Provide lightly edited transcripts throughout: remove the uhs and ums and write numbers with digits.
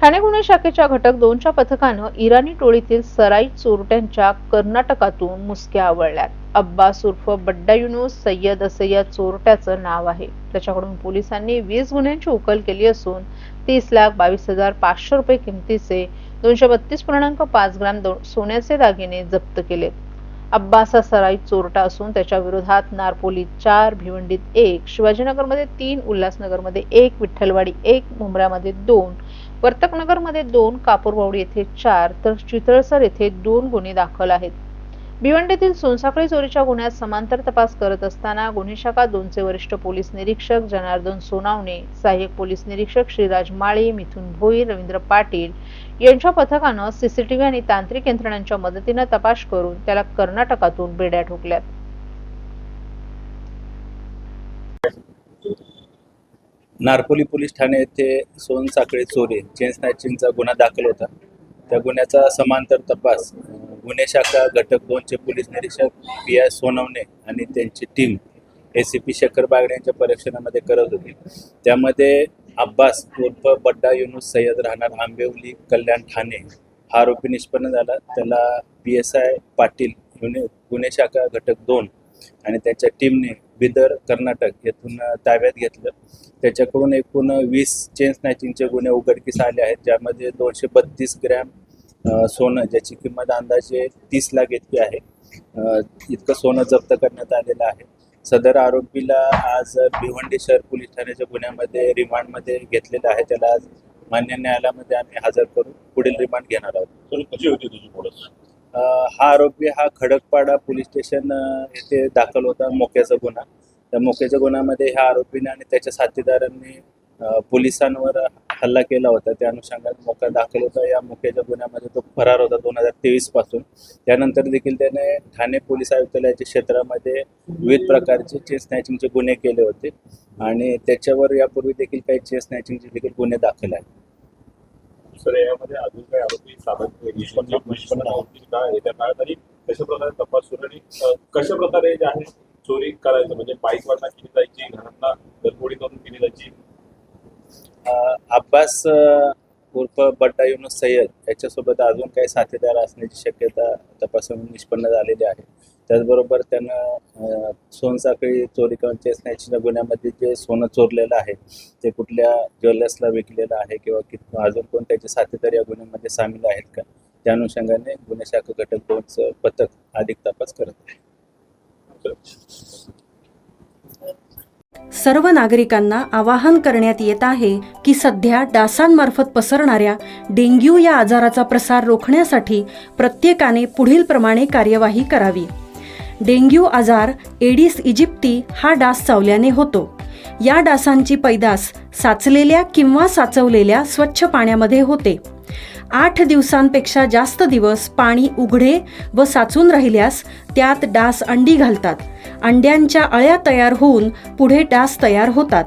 ठाणे गुन्हे शाखेच्या घटक 2च्या पथकानं इराणी टोळीतील सराईत चोरट्यांच्या कर्नाटकातून मुसक्या आवळल्यात। अब्बास उर्फ बड्डा युनुस सय्यद असं या चोरट्याचं नाव आहे। त्याच्याकडून पोलिसांनी 20 गुन्ह्यांची उकल केली असून 30,22,500 रुपये किमतीचे 232.5 ग्राम सोन्याचे दागिने जप्त केलेत। अब्बास हा सराईत चोरटा असून त्याच्या विरोधात नारपोलीत 4, भिवंडीत 1, शिवाजीनगरमध्ये 3, उल्हासनगरमध्ये 1, विठ्ठलवाडी 1, मुंब्र्यामध्ये 2, वर्तकनगरमध्ये 2, कापूरबावडी येथे 4 तर चितळसर येथे 2 गुन्हे दाखल आहेत। भिवंडीतील सोनसाखळी चोरीच्या गुन्ह्यात समांतर तपास करत असताना गुन्हे शाखा 2चे वरिष्ठ पोलीस निरीक्षक जनार्दन सोनावणे, सहाय्यक पोलीस निरीक्षक श्रीराज माळी, मिथुन भोईर, रवींद्र पाटील यांच्या पथकानं सीसीटीव्ही आणि तांत्रिक यंत्रणांच्या मदतीने तपास करून त्याला कर्नाटकातून बेड्या ठोकल्यात। नारपोली पोलीस ठाणे येथे सोनसाखळी चोरी चेन स्नॅचिंगचा गुन्हा दाखल होता। त्या गुन्ह्याचा समांतर तपास गुन्हे शाखा घटक 2चे पोलीस निरीक्षक पी.आय. सोनवणे आणि त्यांची टीम एसीपी शेखर बागडे यांच्या परीक्षणामध्ये करत होती। त्यामध्ये अब्बास उर्फ बड्डा युनुस सय्यद राहणार आंबेवली कल्याण ठाणे हा आरोपी निष्पन्न झाला। त्याला PSI पाटील गुन्हे शाखा घटक 2 आणि त्याच्या टीमने बिदर कर्नाटक येथून ताब्यात घेतलं। त्याच्याकडून एकूण 20 चेन स्नॅचिंगचे गुन्हे उघडकीस आले आहेत, ज्यामध्ये 232 ग्रॅम सोनं ज्याची किंमत अंदाजे 30 लाख इतकी आहे इतकं सोनं जप्त करण्यात आलेलं आहे। सदर आरोपीला आज भिवंडी शहर पोलीस ठाण्याच्या गुन्ह्यामध्ये रिमांडमध्ये घेतलेलं आहे। त्याला आज मान्य न्यायालयामध्ये आम्ही हजर करून पुढील रिमांड घेणार आहोत। कशी होती तुझी पोलीस? हा आरोपी हा खडकपाडा पोलीस स्टेशन येथे दाखल होता मोक्याचा गुन्हा। त्या मोक्याच्या गुन्ह्यामध्ये ह्या आरोपीने आणि त्याच्या साथीदारांनी पोलिसांवर हल्ला केला होता। त्या अनुषंगाने मोका दाखल होता। या मोक्याच्या गुन्ह्यामध्ये तो फरार होता 2023 पासून। त्यानंतर देखील त्याने ठाणे पोलीस आयुक्तालयाच्या क्षेत्रामध्ये विविध प्रकारचे चेन स्नॅचिंगचे गुन्हे केले होते आणि त्याच्यावर यापूर्वी देखील काही चेन स्नॅचिंगचे देखील गुन्हे दाखल आहेत। सर, यामध्ये अजून काही आरोपी सापडतील का येत्या काळात आणि कशा प्रकारे तपास सुरू आणि कशा प्रकारे जे आहे चोरी करायचं, म्हणजे बाईकवरनं केली जायची, घरातला घरफोडी करून केली जायची? अब्बास उर्फ बड्डा युनुस सय्यद याच्यासोबत अजून काही साथीदार असण्याची शक्यता तपासून निष्पन्न झालेली आहे। त्याचबरोबर त्यानं सोनसाखळी चोरी किंवा चेन स्नॅचिंगच्या गुन्ह्यामध्ये जे सोनं चोरलेलं आहे ते कुठल्या ज्वेलर्सला विकलेलं आहे किंवा अजून कोण त्याचे साथीदार या गुन्ह्यामध्ये सामील आहेत का, त्या अनुषंगाने गुन्हे शाखा घटक 2चं पथक अधिक तपास करत आहे। सर्व नागरिकांना आवाहन करण्यात येत आहे की सध्या डासांमार्फत पसरणाऱ्या डेंग्यू या आजाराचा प्रसार रोखण्यासाठी प्रत्येकाने पुढील प्रमाणे कार्यवाही करावी। डेंग्यू आजार एडिस इजिप्ती हा डास चावल्याने होतो। या डासांची पैदास साचलेल्या किंवा साचवलेल्या स्वच्छ पाण्यामध्ये होते। 8 दिवसांपेक्षा जास्त दिवस पाणी उघडे व साचून राहिल्यास त्यात डास अंडी घालतात। अंड्यांच्या अळ्या तयार होऊन पुढे डास तयार होतात।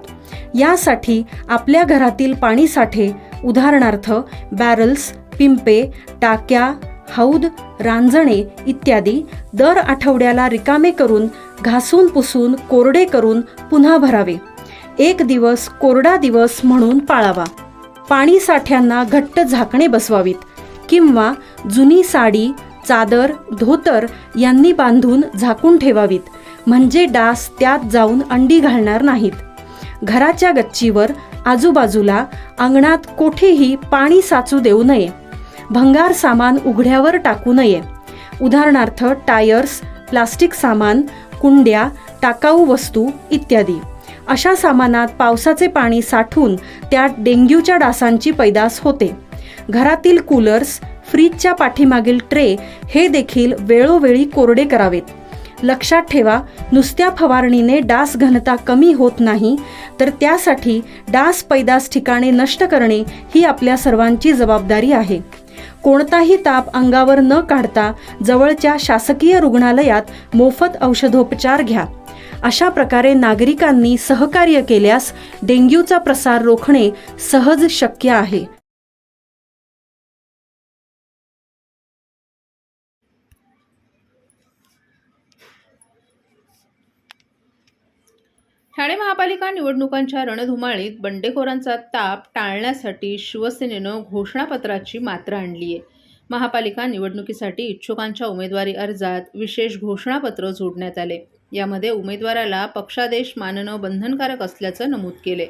यासाठी आपल्या घरातील पाणी साठे उदाहरणार्थ बॅरल्स, पिंपे, टाक्या, हौद, रांजणे इत्यादी दर आठवड्याला रिकामे करून घासून पुसून कोरडे करून पुन्हा भरावे। 1 दिवस कोरडा दिवस म्हणून पाळावा। पाणी साठ्यांना घट्ट झाकणे बसवावीत किंवा जुनी साडी, चादर, धोतर यांनी बांधून झाकून ठेवावीत, म्हणजे डास त्यात जाऊन अंडी घालणार नाहीत। घराच्या गच्चीवर, आजूबाजूला, अंगणात कोठेही पाणी साचू देऊ नये। भंगार सामान उघड्यावर टाकू नये, उदाहरणार्थ टायर्स, प्लास्टिक सामान, कुंड्या, टाकाऊ वस्तू इत्यादी। अशा सामानात पावसाचे पाणी साठून त्यात डेंग्यूच्या डासांची पैदास होते। घरातील कूलर्स, फ्रीजच्या पाठीमागील ट्रे हे देखील वेळोवेळी कोरडे करावेत। लक्षात ठेवा, नुसत्या फवारणीने डास घनता कमी होत नाही, तर त्यासाठी डास पैदास ठिकाणे नष्ट करणे ही आपल्या सर्वांची जबाबदारी आहे। कोणताही ताप अंगावर न काढता जवळच्या शासकीय रुग्णालयात मोफत औषधोपचार घ्या। अशा प्रकारे नागरिकांनी सहकार्य केल्यास डेंग्यूचा प्रसार रोखणे सहज शक्य आहे। ठाणे महापालिका निवडणुकांच्या रणधुमाळीत बंडखोरांचा ताप टाळण्यासाठी शिवसेनेनं घोषणापत्राची मात्रा आणली आहे. महापालिका निवडणुकीसाठी इच्छुकांच्या उमेदवारी अर्जात विशेष घोषणापत्र जोडण्यात आले. यामध्ये उमेदवाराला पक्षादेश मानणं बंधनकारक असल्याचं नमूद केले.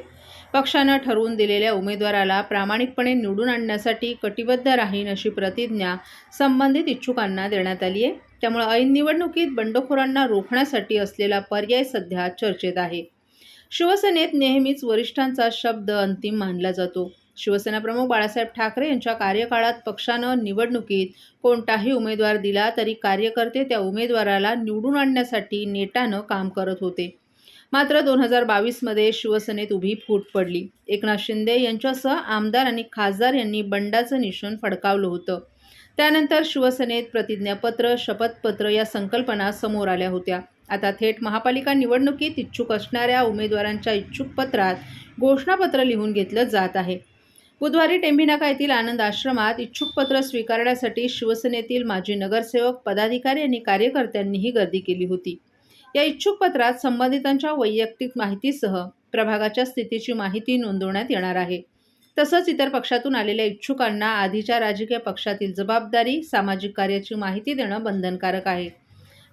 पक्षानं ठरवून दिलेल्या उमेदवाराला प्रामाणिकपणे निवडून आणण्यासाठी कटिबद्ध राहीन अशी प्रतिज्ञा संबंधित इच्छुकांना देण्यात आली आहे. त्यामुळे ऐन निवडणुकीत बंडखोरांना रोखण्यासाठी असलेला पर्याय सध्या चर्चेत आहे. शिवसेनेत नेहमीच वरिष्ठांचा शब्द अंतिम मानला जातो. शिवसेना प्रमुख बाळासाहेब ठाकरे यांच्या कार्यकाळात पक्षानं निवडणुकीत कोणताही उमेदवार दिला तरी कार्यकर्ते त्या उमेदवाराला निवडून आणण्यासाठी नेटानं काम करत होते. मात्र 2022मध्ये शिवसेनेत उभी फूट पडली. एकनाथ शिंदे यांच्यासह आमदार आणि खासदार यांनी बंडाचं निशाण फडकावलं होतं. त्यानंतर शिवसेनेत प्रतिज्ञापत्र, शपथपत्र या संकल्पना समोर आल्या होत्या. आता थेट महापालिका निवडणुकीत इच्छुक असणाऱ्या उमेदवारांच्या इच्छुक पत्रात घोषणापत्र लिहून घेतलं जात आहे. बुधवारी टेंभीनाका येथील आनंद आश्रमात इच्छुक पत्र स्वीकारण्यासाठी शिवसेनेतील माजी नगरसेवक, पदाधिकारी आणि कार्यकर्त्यांनीही गर्दी केली होती. या इच्छुक पत्रात संबंधितांच्या वैयक्तिक माहितीसह प्रभागाच्या स्थितीची माहिती नोंदवण्यात येणार आहे. तसंच इतर पक्षातून आलेल्या इच्छुकांना आधीच्या राजकीय पक्षातील जबाबदारी, सामाजिक कार्याची माहिती देणं बंधनकारक आहे.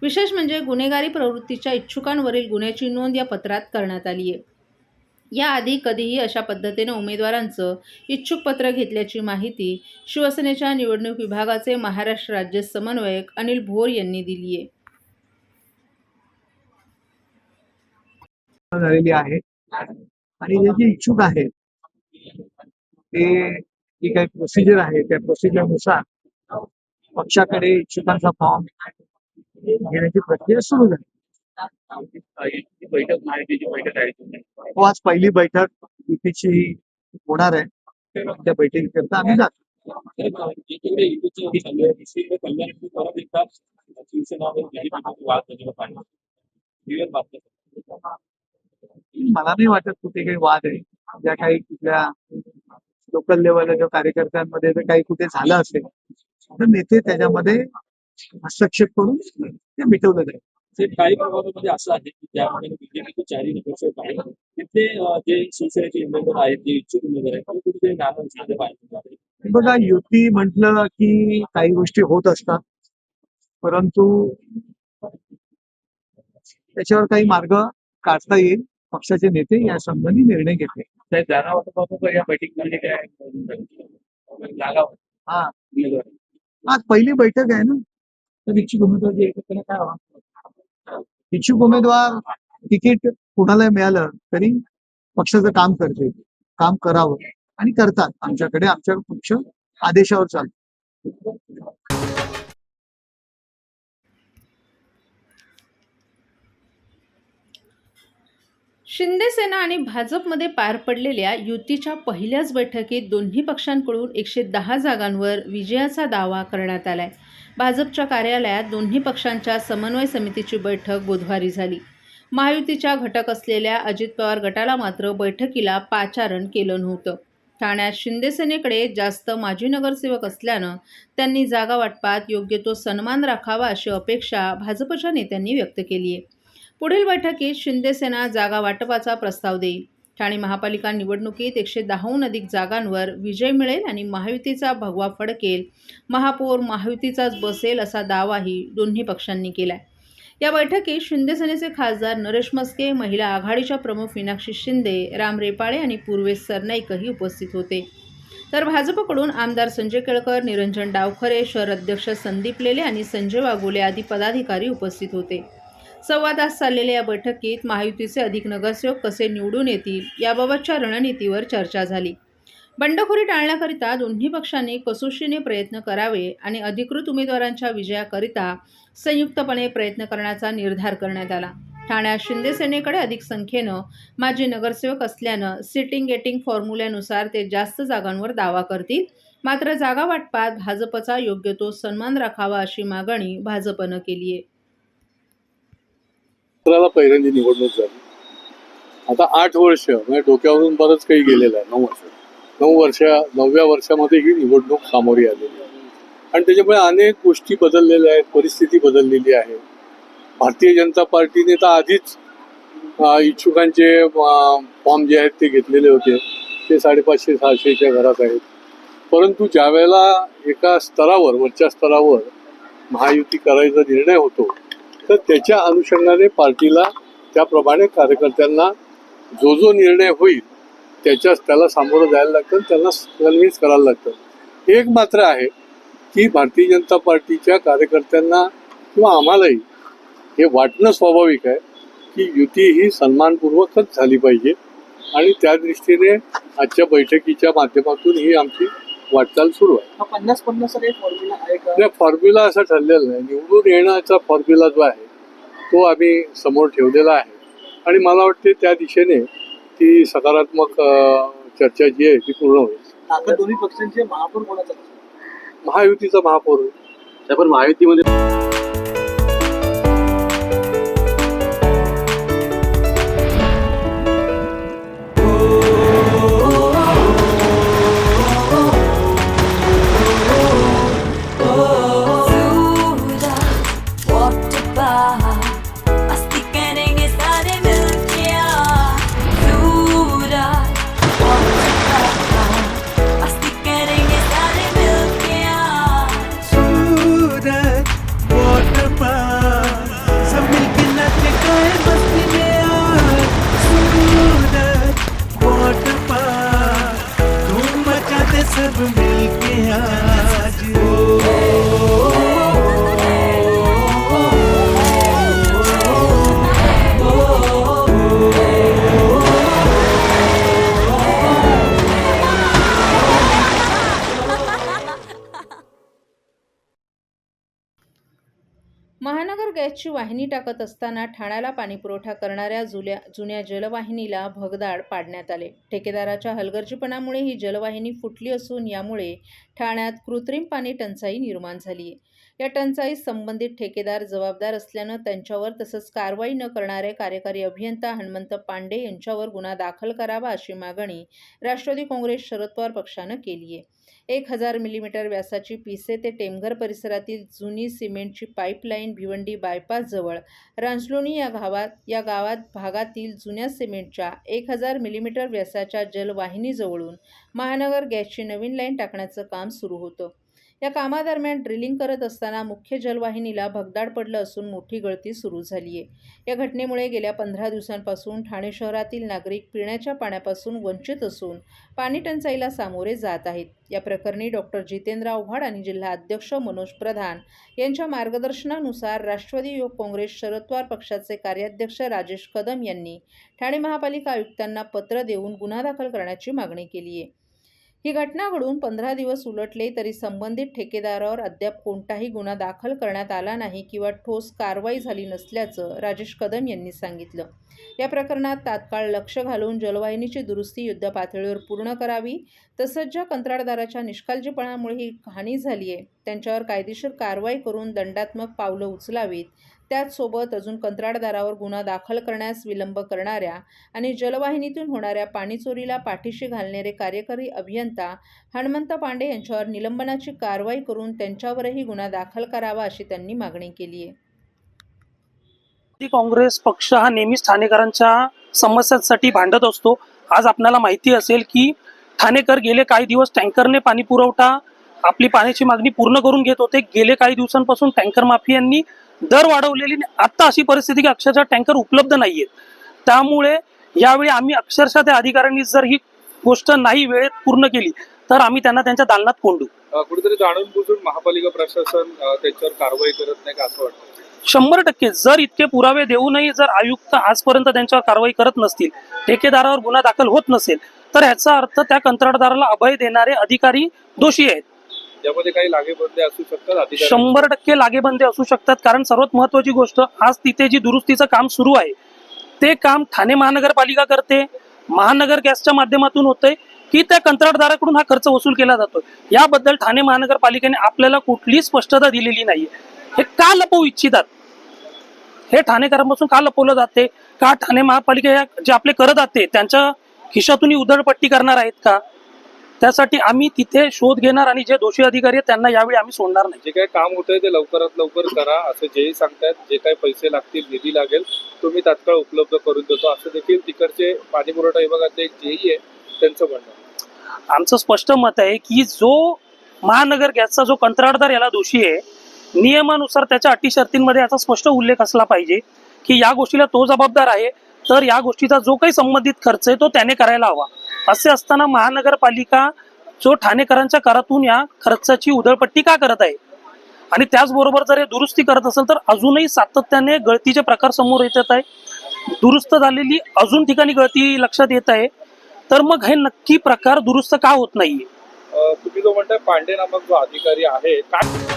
विशेष म्हणजे गुन्हेगारी प्रवृत्तीच्या इच्छुकांवरील गुन्ह्याची नोंद या पत्रात करण्यात आली आहे. याआधी कधीही अशा पद्धतीनं उमेदवारांचं इच्छुक पत्र घेतल्याची माहिती शिवसेनेच्या निवडणूक विभागाचे महाराष्ट्र राज्य समन्वयक अनिल भोर यांनी दिली आहे. झालेली आहे आणि जे जे इच्छुक आहेत ते जी काही प्रोसिजर आहे त्या प्रोसिजरनुसार पक्षाकडे इच्छुकांचा फॉर्म घेण्याची प्रक्रिया सुरू झाली. बैठक माहितीची बैठक आहे. हो, आज पहिली बैठक युतीची होणार आहे. त्या बैठकीकरता आम्ही जातो. मला नाही वाटत कुठे काही वाद आहे. ज्या काही कुठल्या लोकल लेवलच्या कार्यकर्त्यांमध्ये जर काही कुठे झालं असेल तर नेते त्याच्यामध्ये हस्तक्षेप करून ते मिटवलं जाईल. काही प्रभागामध्ये असं आहे की त्यामध्ये बीजेपीचे 4 नगरसेवक आहेत, तिथे जे शिवसेनेचे उमेदवार आहेत, जे इच्छुक उमेदवार आहेत, ते कुठेतरी नाराज झाले पाहिजे. बघा, युती म्हटलं की काही गोष्टी होत असतात, परंतु त्याच्यावर काही मार्ग काढता येईल. पक्षाचे नेते या संबंधी निर्णय घेतले. साहेब, जागा वाटपाबाबत या बैठकीमध्ये काय जागा हा, उमेदवार आज पहिली बैठक आहे ना, तर इच्छुक उमेदवार जे एकत्र काय हवा. इच्छुक उमेदवार तिकीट कुणाला मिळालं तरी पक्षाचं काम करते, काम करावं आणि करतात. आमच्याकडे आमच्या पक्ष आदेशावर चालतो. शिंदे सेना आणि भाजपमध्ये पार पडलेल्या युतीच्या पहिल्याच बैठकीत दोन्ही पक्षांकडून 110 जागांवर विजयाचा दावा करण्यात आलाय. भाजपच्या कार्यालयात दोन्ही पक्षांच्या समन्वय समितीची बैठक बुधवारी झाली. महायुतीच्या घटक असलेल्या अजित पवार गटाला मात्र बैठकीला पाचारण केलं नव्हतं. ठाण्यात शिंदे सेनेकडे जास्त माजी नगरसेवक असल्यानं त्यांनी जागा वाटपात योग्य तो सन्मान राखावा अशी अपेक्षा भाजपच्या नेत्यांनी व्यक्त केली आहे. पुढील बैठकीत शिंदे सेना जागा वाटपाचा प्रस्ताव देईल. ठाणे महापालिका निवडणुकीत 110हून अधिक जागांवर विजय मिळेल आणि महायुतीचा भगवा फडकेल. महापौर महायुतीचाच बसेल असा दावाही दोन्ही पक्षांनी केलाय. या बैठकीत शिंदे सेनेचे खासदार नरेश मस्के, महिला आघाडीच्या प्रमुख मीनाक्षी शिंदे, राम रेपाळे आणि पूर्वेश सरनाईकही उपस्थित होते. तर भाजपकडून आमदार संजय केळकर, निरंजन डावखरे, शहर अध्यक्ष संदीप लेले आणि संजय वाघोले आदी पदाधिकारी उपस्थित होते. सव्वा तास चाललेल्या या बैठकीत महायुतीचे अधिक नगरसेवक कसे निवडून येतील याबाबतच्या रणनीतीवर चर्चा झाली. बंडखोरी टाळण्याकरिता दोन्ही पक्षांनी कसोशीने प्रयत्न करावे आणि अधिकृत उमेदवारांच्या विजयाकरिता संयुक्तपणे प्रयत्न करण्याचा निर्धार करण्यात आला. ठाण्यात शिंदे सेनेकडे अधिक संख्येनं माजी नगरसेवक असल्यानं सिटिंग गेटिंग फॉर्म्युल्यानुसार ते जास्त जागांवर दावा करतील. मात्र जागा वाटपात भाजपचा योग्य तो सन्मान राखावा अशी मागणी भाजपनं केली आहे. पहिल्यांदा निवडणूक झाली. आता 8 वर्ष म्हणजे डोक्यावरून बरंच काही गेलेलं आहे. 9व्या वर्षामध्ये ही निवडणूक सामोरी आलेली आहे आणि त्याच्यामुळे अनेक गोष्टी बदललेल्या आहेत, परिस्थिती बदललेली आहे. भारतीय जनता पार्टीने तर आधीच इच्छुकांचे फॉर्म जे आहेत ते घेतलेले होते, ते 550-600च्या घरात आहेत. परंतु ज्या वेळेला एका स्तरावर, वरच्या स्तरावर महायुती करायचा निर्णय होतो, तर त्याच्या अनुषंगाने पार्टीला त्याप्रमाणे कार्यकर्त्यांना जो निर्णय होईल त्याला सामोरं जायला लागतं, त्यांना कन्व्हिन्स करायला लागतं. एक मात्र आहे की भारतीय जनता पार्टीच्या कार्यकर्त्यांना किंवा आम्हालाही हे वाटणं स्वाभाविक आहे की युती ही सन्मानपूर्वकच झाली पाहिजे आणि त्या दृष्टीने आजच्या बैठकीच्या माध्यमातून ही आमची वाटचाल सुरू आहे. 50-50 फॉर्म्युला आहे का? नाही, फॉर्म्युला असा ठरलेला नाही. निवडून येण्याचा फॉर्म्युला जो आहे तो आम्ही समोर ठेवलेला आहे आणि मला वाटते त्या दिशेने ती सकारात्मक चर्चा जी आहे ती पूर्ण होईल. आता दोन्ही पक्षांचे महापौर कोणाचा? महायुतीचा महापौर होईल. पण महायुतीमध्ये सब मिलके आज महानगर गॅसची वाहिनी टाकत असताना ठाण्याला पाणीपुरवठा करणाऱ्या जुन्या जलवाहिनीला भगदाड पाडण्यात आले. ठेकेदाराच्या हलगर्जीपणामुळे ही जलवाहिनी फुटली असून यामुळे ठाण्यात कृत्रिम पाणी टंचाई निर्माण झाली आहे. या टंचाईस संबंधित ठेकेदार जबाबदार असल्यानं त्यांच्यावर तसंच कारवाई न करणारे कार्यकारी अभियंता हनुमंत पांडे यांच्यावर गुन्हा दाखल करावा अशी मागणी राष्ट्रवादी काँग्रेस शरद पवार पक्षानं केली आहे. 1000 मिलीमीटर व्यासाची पिसे ते टेमघर परिसरातील जुनी सिमेंटची पाईपलाईन भिवंडी बायपास जवळ रांजलोणी या गावात भागातील जुन्या सिमेंटच्या 1000 मिलीमीटर व्यासाच्या जलवाहिनीजवळून महानगर गॅसची नवीन लाईन टाकण्याचं काम सुरू होतं. या कामादरम्यान ड्रिलिंग करत असताना मुख्य जलवाहिनीला भगदाड पडलं असून मोठी गळती सुरू झाली आहे. या घटनेमुळे गेल्या 15 दिवसांपासून ठाणे शहरातील नागरिक पिण्याच्या पाण्यापासून वंचित असून पाणी टंचाईला सामोरे जात आहेत. या प्रकरणी डॉक्टर जितेंद्र आव्हाड आणि जिल्हा अध्यक्ष मनोज प्रधान यांच्या मार्गदर्शनानुसार राष्ट्रवादी युवक काँग्रेस शरद पवार पक्षाचे कार्याध्यक्ष राजेश कदम यांनी ठाणे महापालिका आयुक्तांना पत्र देऊन गुन्हा दाखल करण्याची मागणी केली आहे. ही घटना घडून 15 दिवस उलटले तरी संबंधित ठेकेदारावर अद्याप कोणताही गुन्हा दाखल करण्यात आला नाही किंवा ठोस कारवाई झाली नसल्याचं राजेश कदम यांनी सांगितलं. या प्रकरणात तात्काळ लक्ष घालून जलवाहिनीची दुरुस्ती युद्धपातळीवर पूर्ण करावी, तसंच ज्या कंत्राटदाराच्या निष्काळजीपणामुळे ही हानी झाली आहे त्यांच्यावर कायदेशीर कारवाई करून दंडात्मक पावलं उचलावीत. त्याचसोबत अजून कंत्राटदारावर गुन्हा दाखल करण्यास विलंब करणाऱ्या आणि जलवाहिनीतून होणाऱ्या पाणीचोरीला पाठीशी घालणारे कार्यकारी अभियंता हनुमंत पांडे यांच्यावर निलंबनाची कारवाई करून त्यांच्यावरही गुन्हा दाखल करावा अशी त्यांनी मागणी केली आहे. काँग्रेस पक्ष हा नेहमीच ठाणेकरांच्या समस्यांसाठी भांडत असतो. आज आपल्याला माहिती असेल की ठाणेकर गेले काही दिवस टँकरने पाणी पुरवठा आपली पाण्याची मागणी पूर्ण करून घेत होते. गेले काही दिवसांपासून टँकर माफियांनी दर वाढवलेली, आता अशी परिस्थिती की अक्षरशः टँकर उपलब्ध नाहीयेत. त्यामुळे यावेळी आम्ही अक्षरशः त्या अधिकाऱ्यांनी जर ही गोष्ट नाही वेळेत पूर्ण केली तर आम्ही त्यांना त्यांच्या दालनात कोंडू. कुठेतरी जाणून बुजून महापालिका प्रशासन त्याच्यावर कारवाई करत नाही का असं वाटतं? 100% जर इतके पुरावे देऊनही जर आयुक्त आजपर्यंत त्यांच्यावर कारवाई करत नसतील, ठेकेदारावर गुन्हा दाखल होत नसेल, तर ह्याचा अर्थ त्या कंत्राटदाराला अभय देणारे अधिकारी दोषी आहेत. त्यामध्ये काही लागेबंदे असू शकतात. 100% लागेबंदे असू शकतात. कारण सर्वात महत्वाची गोष्ट, आज तिथे जी दुरुस्तीचं काम सुरू आहे ते काम ठाणे महानगरपालिका करते, महानगर गॅसच्या माध्यमातून होतंय की त्या कंत्राटदाराकडून हा खर्च वसूल केला जातो. याबद्दल ठाणे महानगरपालिकेने आपल्याला कुठलीही स्पष्टता दिलेली नाहीये. हे का लपवू इच्छितात? हे ठाणेकरांपासून का लपवलं जाते? का ठाणे महापालिका जे आपले करदाते त्यांच्या खिशातून उधळपट्टी करणार आहेत का? त्यासाठी आम्ही तिथे शोध घेणार आणि जे दोषी अधिकारी आहेत त्यांना यावेळी आम्ही सोडणार नाही. जे काही काम होतंय ते लवकरात लवकर करा असं जेही सांगतायत. जे काही पैसे लागतील, निधी लागेल, तुम्ही तात्काळ उपलब्ध करून देतो असं देखील तिकडचे पाणी पुरवठा विभागाचे एक जेई आहे त्यांचं म्हणणं आहे. आमचं स्पष्ट मत आहे की जो महानगर गॅसचा जो कंत्राटदार याला दोषी आहे, नियमानुसार त्याच्या अटी शर्तींमध्ये याचा स्पष्ट उल्लेख असला पाहिजे की या गोष्टीला तो जबाबदार आहे, तर या गोष्टीचा जो काही संबंधित खर्च आहे तो त्याने करायला हवा. असे असताना महानगरपालिका जो ठाणेकरांच्या करातून या खर्चाची उधळपट्टी का करत आहे आणि त्याचबरोबर जर हे दुरुस्ती करत असेल तर अजूनही सातत्याने गळतीचे प्रकार समोर येत आहे. दुरुस्त झालेली अजून ठिकाणी गळती लक्षात येत आहे, तर मग हे नक्की प्रकार दुरुस्त का होत नाहीये? तुम्ही जो म्हणताय पांडे नामक जो अधिकारी आहे काय